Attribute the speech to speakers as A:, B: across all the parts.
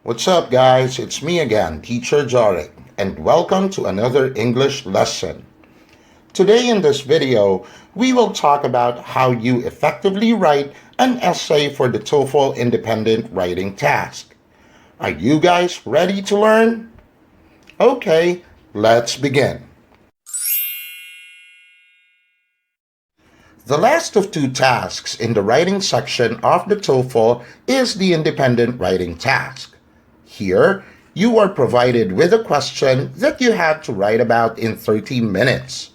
A: What's up, guys? It's me again, Teacher Jarek, and welcome to another English lesson. Today in this video, we will talk about how you effectively write an essay for the TOEFL independent writing task. Are you guys ready to learn? Okay, let's begin. The last of two tasks in the writing section of the TOEFL is the independent writing task. Here, you are provided with a question that you have to write about in 30 minutes.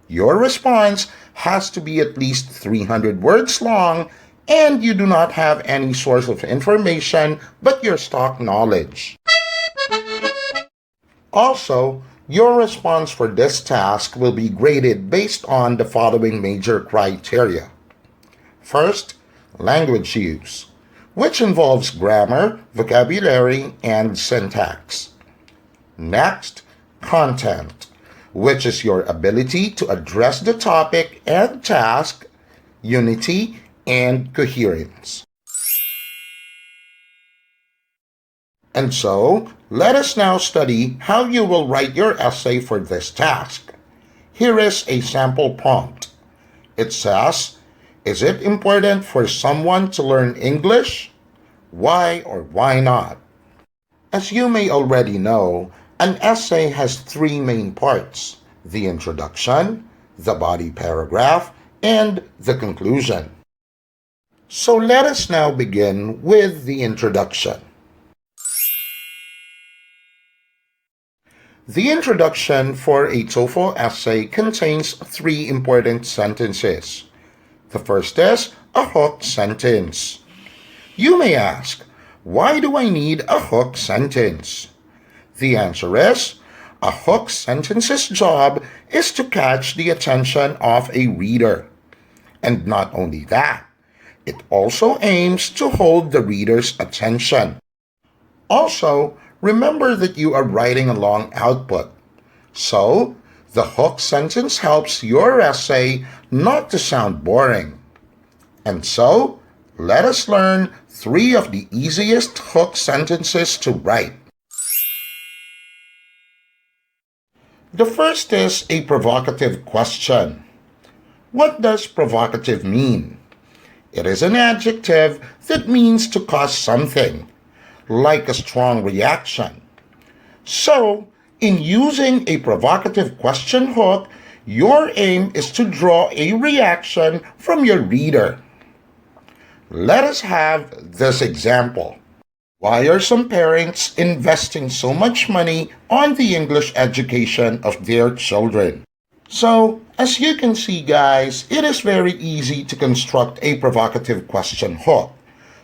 A: Your response has to be at least 300 words long, and you do not have any source of information but your stock knowledge. Also, your response for this task will be graded based on the following major criteria. First, language use, which involves grammar, vocabulary, and syntax. Next, content, which is your ability to address the topic and task, unity, and coherence. And so, let us now study how you will write your essay for this task. Here is a sample prompt. It says, is it important for someone to learn English? Why or why not? As you may already know, an essay has three main parts: the introduction, the body paragraph, and the conclusion. So let us now begin with the introduction. The introduction for a TOEFL essay contains three important sentences. The first is a hook sentence. You may ask, why do I need a hook sentence? The answer is, a hook sentence's job is to catch the attention of a reader. And not only that, it also aims to hold the reader's attention. Also, remember that you are writing a long output. So, the hook sentence helps your essay not to sound boring. And so, let us learn three of the easiest hook sentences to write. The first is a provocative question. What does provocative mean? It is an adjective that means to cause something, like a strong reaction. So, in using a provocative question hook, your aim is to draw a reaction from your reader. Let us have this example. Why are some parents investing so much money on the English education of their children? So, as you can see, guys, it is very easy to construct a provocative question hook.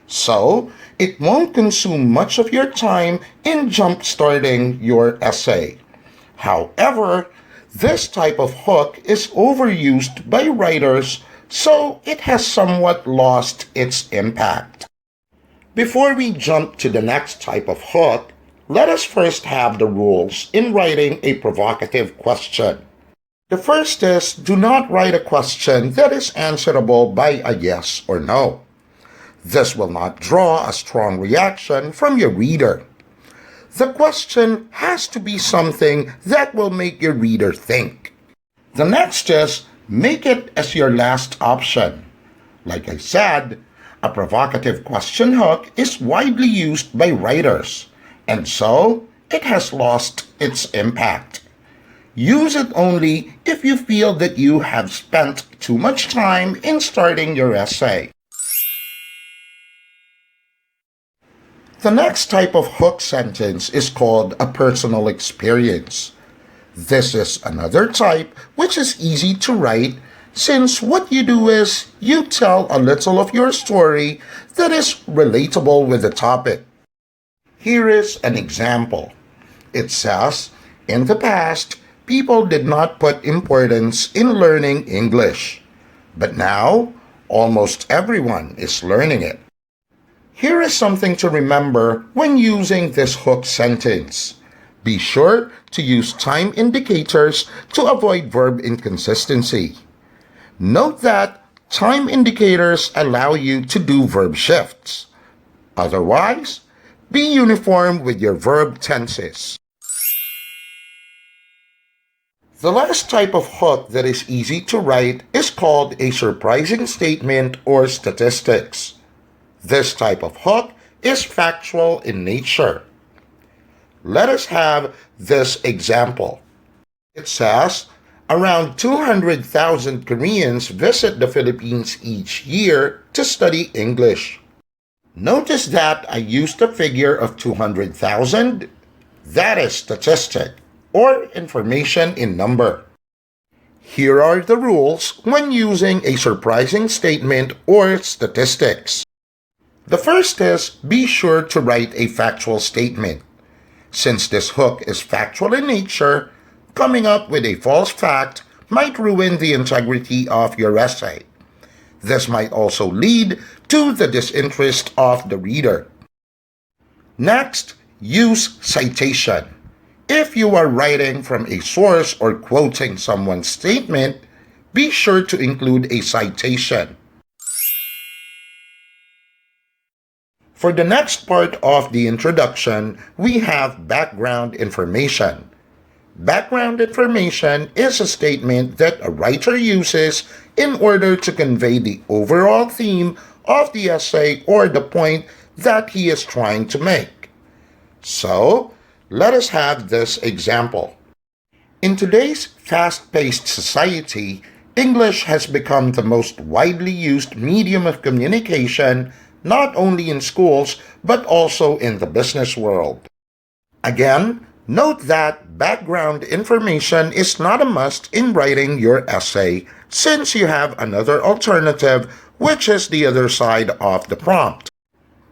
A: So, it won't consume much of your time in jump-starting your essay. However, this type of hook is overused by writers, so it has somewhat lost its impact. Before we jump to the next type of hook, let us first have the rules in writing a provocative question. The first is, do not write a question that is answerable by a yes or no. This will not draw a strong reaction from your reader. The question has to be something that will make your reader think. The next is, make it as your last option. Like I said, a provocative question hook is widely used by writers, and so it has lost its impact. Use it only if you feel that you have spent too much time in starting your essay. The next type of hook sentence is called a personal experience. This is another type which is easy to write, since what you do is you tell a little of your story that is relatable with the topic. Here is an example. It says, in the past, people did not put importance in learning English, but now almost everyone is learning it. Here is something to remember when using this hook sentence. Be sure to use time indicators to avoid verb inconsistency. Note that time indicators allow you to do verb shifts. Otherwise, Be uniform with your verb tenses. The last type of hook that is easy to write is called a surprising statement or statistics. This type of hook is factual in nature. Let us have this example. It says, around 200,000 Koreans visit the Philippines each year to study English. Notice that I used the figure of 200,000. That is statistic, or information in number. Here are the rules when using a surprising statement or statistics. The first is, be sure to write a factual statement. Since this hook is factual in nature, coming up with a false fact might ruin the integrity of your essay. This might also lead to the disinterest of the reader. Next, use citation. If you are writing from a source or quoting someone's statement, be sure to include a citation. For the next part of the introduction, we have background information. Background information is a statement that a writer uses in order to convey the overall theme of the essay or the point that he is trying to make. So, let us have this example. In today's fast-paced society, English has become the most widely used medium of communication, not only in schools but also in the business world. Again, note that background information is not a must in writing your essay, since you have another alternative, which is the other side of the prompt.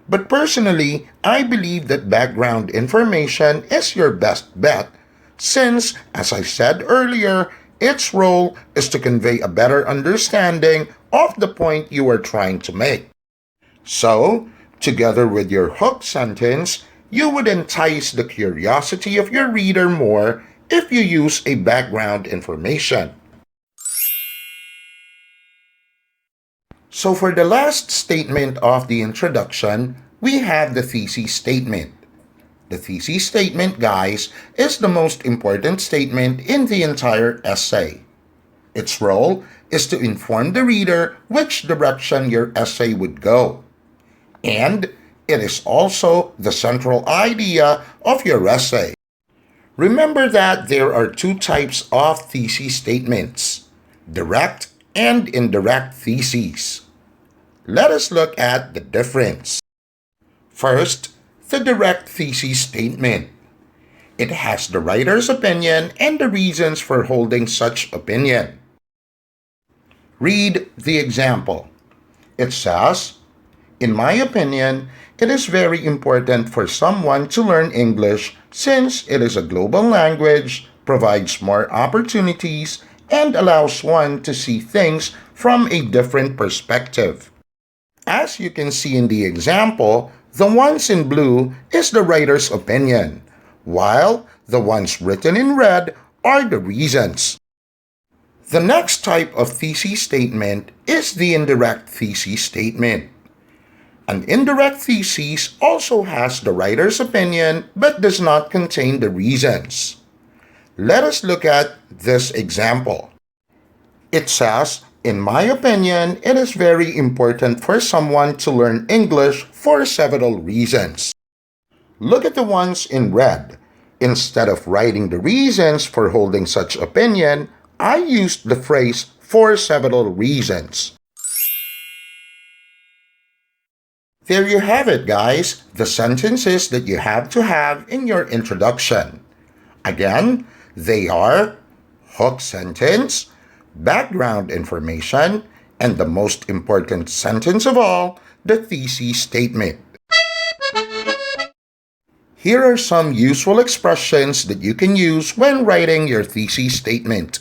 A: But personally, I believe that background information is your best bet, since, as I said earlier, its role is to convey a better understanding of the point you are trying to make. So, together with your hook sentence, you would entice the curiosity of your reader more if you use a background information. So for the last statement of the introduction, we have the thesis statement. The thesis statement, guys, is the most important statement in the entire essay. Its role is to inform the reader which direction your essay would go. And it is also the central idea of your essay. Remember that there are two types of thesis statements: direct and indirect theses. Let us look at the difference. First, the direct thesis statement. It has the writer's opinion and the reasons for holding such opinion. Read the example. It says, in my opinion, it is very important for someone to learn English since it is a global language, provides more opportunities, and allows one to see things from a different perspective. As you can see in the example, the ones in blue is the writer's opinion, while the ones written in red are the reasons. The next type of thesis statement is the indirect thesis statement. An indirect thesis also has the writer's opinion but does not contain the reasons. Let us look at this example. It says, in my opinion, it is very important for someone to learn English for several reasons. Look at the ones in red. Instead of writing the reasons for holding such opinion, I used the phrase for several reasons. There you have it, guys, the sentences that you have to have in your introduction. Again, they are hook sentence, background information, and the most important sentence of all, the thesis statement. Here are some useful expressions that you can use when writing your thesis statement.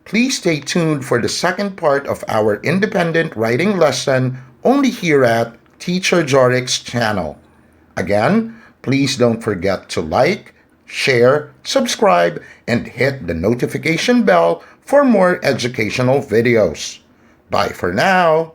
A: Please stay tuned for the second part of our independent writing lesson only here at Teacher Jorik's channel. Again, please don't forget to like, share, subscribe, and hit the notification bell for more educational videos. Bye for now.